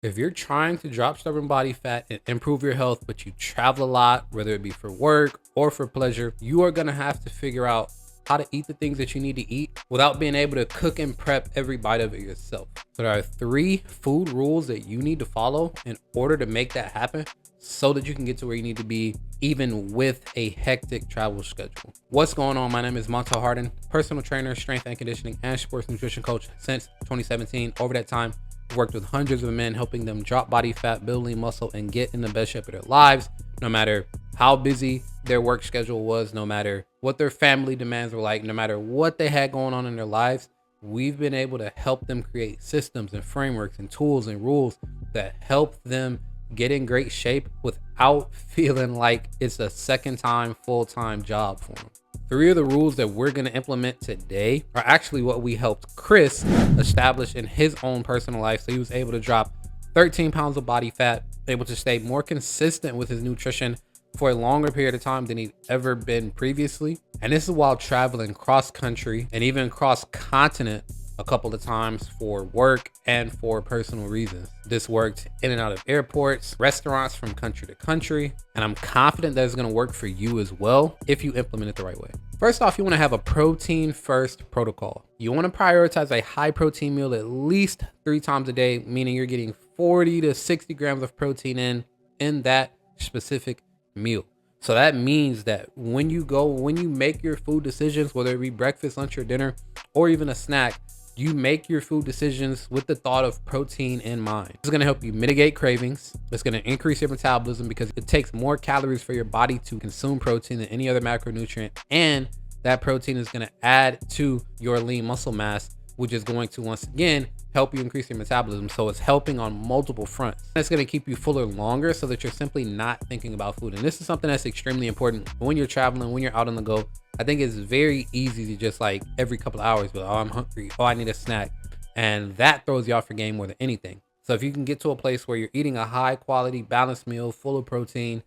If you're trying to drop stubborn body fat and improve your health, but you travel a lot, whether it be for work or for pleasure, you are gonna have to figure out how to eat the things that you need to eat without being able to cook and prep every bite of it yourself. So there are 3 food rules that you need to follow in order to make that happen so that you can get to where you need to be, even with a hectic travel schedule. What's going on? My name is Montel Harden, personal trainer, strength and conditioning, and sports nutrition coach since 2017. Over that time, I've worked with hundreds of men, helping them drop body fat, build lean muscle, and get in the best shape of their lives, no matter how busy their work schedule was, no matter what their family demands were like, no matter what they had going on in their lives. We've been able to help them create systems and frameworks and tools and rules that help them get in great shape without feeling like it's a second time full-time job for them. 3 of the rules that we're going to implement today are actually what we helped Chris establish in his own personal life. So he was able to drop 13 pounds of body fat, able to stay more consistent with his nutrition for a longer period of time than he'd ever been previously. And this is while traveling cross country and even cross continent a couple of times for work and for personal reasons. This worked in and out of airports, restaurants from country to country, and I'm confident that it's gonna work for you as well if you implement it the right way. First off, you wanna have a protein first protocol. You wanna prioritize a high protein meal at least 3 times a day, meaning you're getting 40 to 60 grams of protein in that specific meal. So that means that when you make your food decisions, whether it be breakfast, lunch, or dinner, or even a snack, you make your food decisions with the thought of protein in mind. It's gonna help you mitigate cravings. It's gonna increase your metabolism because it takes more calories for your body to consume protein than any other macronutrient. And that protein is gonna add to your lean muscle mass, which is going to, once again, help you increase your metabolism. So it's helping on multiple fronts. It's gonna keep you fuller longer so that you're simply not thinking about food. And this is something that's extremely important when you're traveling, when you're out on the go. I think it's very easy to just like every couple of hours, but oh, I'm hungry. Oh, I need a snack. And that throws you off your game more than anything. So if you can get to a place where you're eating a high quality balanced meal full of protein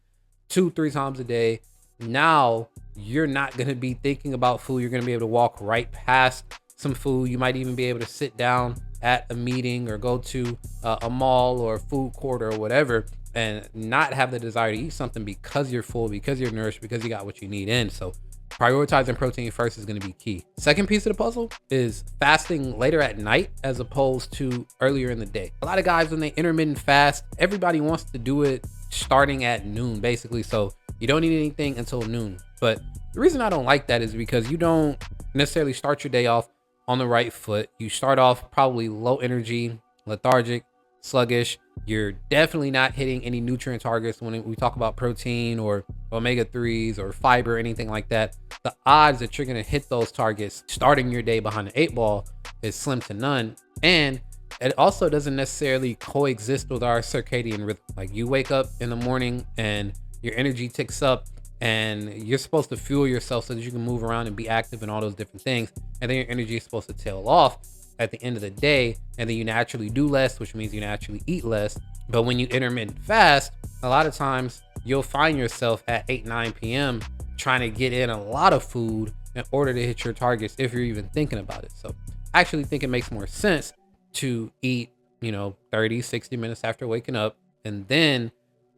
2-3 times a day, now you're not going to be thinking about food. You're going to be able to walk right past some food. You might even be able to sit down at a meeting or go to a mall or a food court or whatever and not have the desire to eat something because you're full, because you're nourished, because you got what you need in. So prioritizing protein first is going to be key. Second piece of the puzzle is fasting later at night as opposed to earlier in the day. A lot of guys, when they intermittent fast, everybody wants to do it starting at noon, basically. So you don't eat anything until noon. But the reason I don't like that is because you don't necessarily start your day off on the right foot. You start off probably low energy, lethargic, sluggish. You're definitely not hitting any nutrient targets when we talk about protein or omega-3s or fiber or anything like that. The odds that you're going to hit those targets starting your day behind the 8 ball is slim to none. And it also doesn't necessarily coexist with our circadian rhythm. Like, you wake up in the morning and your energy ticks up and you're supposed to fuel yourself so that you can move around and be active and all those different things. And then your energy is supposed to tail off at the end of the day, and then you naturally do less, which means you naturally eat less. But when you intermittent fast, a lot of times you'll find yourself at 8-9 p.m. trying to get in a lot of food in order to hit your targets if you're even thinking about it. So I actually think it makes more sense to eat 30-60 minutes after waking up, and then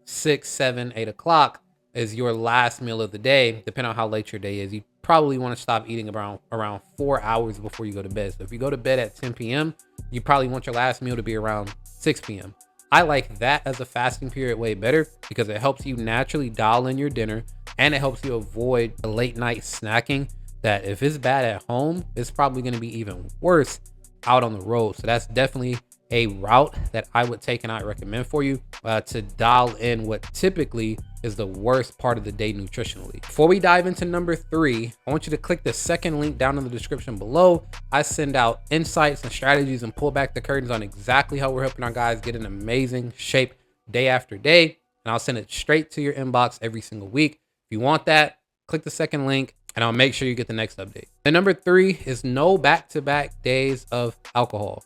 6, 7, 8 o'clock is your last meal of the day, depending on how late your day is. You probably want to stop eating around 4 hours before you go to bed. So if you go to bed at 10 p.m., you probably want your last meal to be around 6 p.m. I like that as a fasting period way better because it helps you naturally dial in your dinner, and it helps you avoid the late night snacking that, if it's bad at home, it's probably going to be even worse out on the road. So that's definitely a route that I would take and I recommend for you to dial in what typically is the worst part of the day nutritionally. Before we dive into number 3, I want you to click the second link down in the description below. I send out insights and strategies and pull back the curtains on exactly how we're helping our guys get in amazing shape day after day. And I'll send it straight to your inbox every single week. If you want that, click the second link and I'll make sure you get the next update. And number 3 is no back-to-back days of alcohol.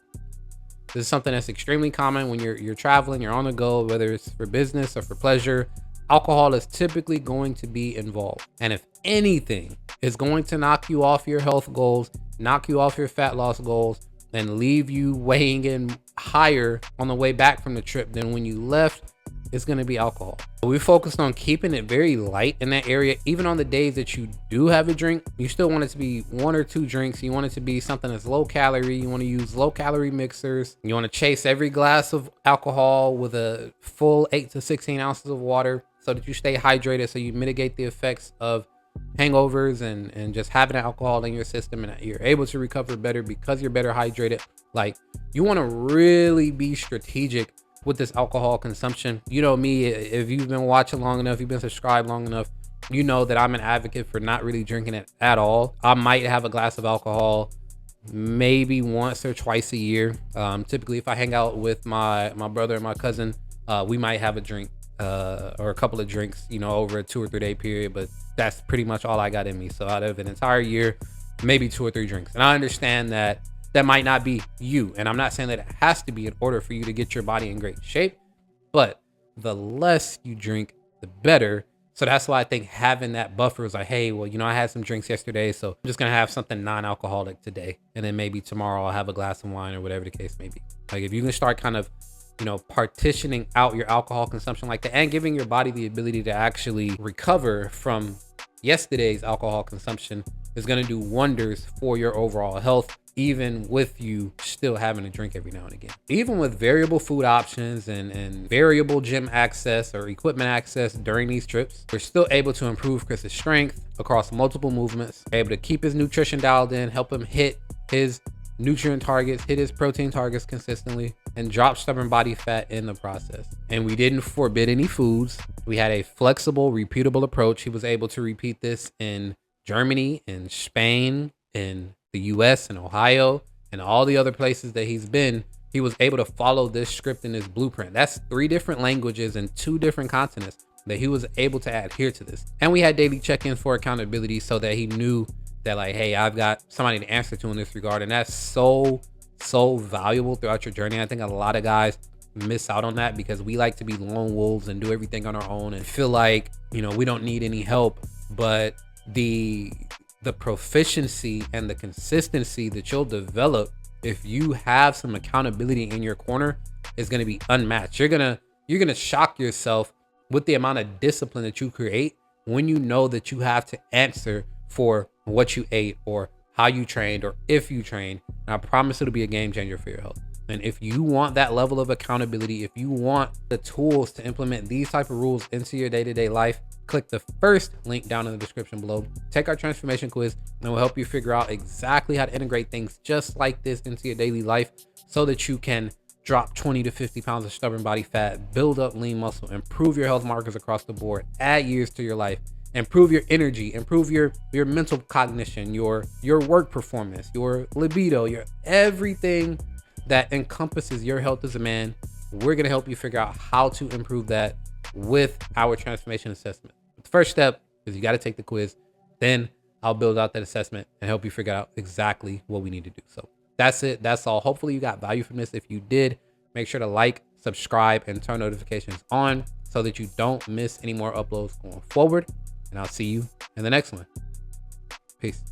This is something that's extremely common when you're traveling, you're on the go, whether it's for business or for pleasure. Alcohol is typically going to be involved. And if anything is going to knock you off your health goals, knock you off your fat loss goals, and leave you weighing in higher on the way back from the trip than when you left, it's going to be alcohol. We focused on keeping it very light in that area. Even on the days that you do have a drink, you still want it to be 1 or 2 drinks. You want it to be something that's low calorie. You want to use low calorie mixers. You want to chase every glass of alcohol with a full 8 to 16 ounces of water so that you stay hydrated, so you mitigate the effects of hangovers and just having alcohol in your system, and you're able to recover better because you're better hydrated. Like, you want to really be strategic with this alcohol consumption. You know me, if you've been watching long enough, you've been subscribed long enough, you know that I'm an advocate for not really drinking it at all. I might have a glass of alcohol maybe once or twice a year. Typically, if I hang out with my brother and my cousin, we might have a drink or a couple of drinks, you know, over a 2 or 3 day period, but that's pretty much all I got in me. So out of an entire year, maybe 2 or 3 drinks. And I understand that that might not be you, and I'm not saying that it has to be in order for you to get your body in great shape, but the less you drink, the better. So that's why I think having that buffer is like, hey, well, you know, I had some drinks yesterday, so I'm just gonna have something non-alcoholic today, and then maybe tomorrow I'll have a glass of wine or whatever the case may be. Like, if you can start kind of, you know, partitioning out your alcohol consumption like that, and giving your body the ability to actually recover from yesterday's alcohol consumption, is going to do wonders for your overall health, even with you still having a drink every now and again. Even with variable food options and variable gym access or equipment access during these trips, we're still able to improve Chris's strength across multiple movements, able to keep his nutrition dialed in, help him hit his nutrient targets, hit his protein targets consistently, and drop stubborn body fat in the process. And we didn't forbid any foods. We had a flexible, repeatable approach. He was able to repeat this in Germany, in Spain, in the US, and Ohio, and all the other places that he's been. He was able to follow this script and this blueprint. That's 3 different languages and 2 different continents that he was able to adhere to this. And we had daily check-ins for accountability so that he knew that, like, hey, I've got somebody to answer to in this regard. And that's so valuable throughout your journey. I think a lot of guys miss out on that because we like to be lone wolves and do everything on our own and feel like, you know, we don't need any help. But the proficiency and the consistency that you'll develop if you have some accountability in your corner is going to be unmatched. You're going to shock yourself with the amount of discipline that you create when you know that you have to answer for what you ate or how you trained or if you trained. And I promise it'll be a game changer for your health. And if you want that level of accountability, if you want the tools to implement these type of rules into your day-to-day life, click the first link down in the description below. Take our transformation quiz, and we'll help you figure out exactly how to integrate things just like this into your daily life so that you can drop 20 to 50 pounds of stubborn body fat, build up lean muscle, improve your health markers across the board, add years to your life, improve your energy, improve your mental cognition, your work performance, your libido, your everything that encompasses your health as a man. We're going to help you figure out how to improve that with our transformation assessment. The first step is you got to take the quiz. Then I'll build out that assessment and help you figure out exactly what we need to do. So that's it. That's all. Hopefully you got value from this. If you did, make sure to like, subscribe, and turn notifications on so that you don't miss any more uploads going forward. And I'll see you in the next one. Peace.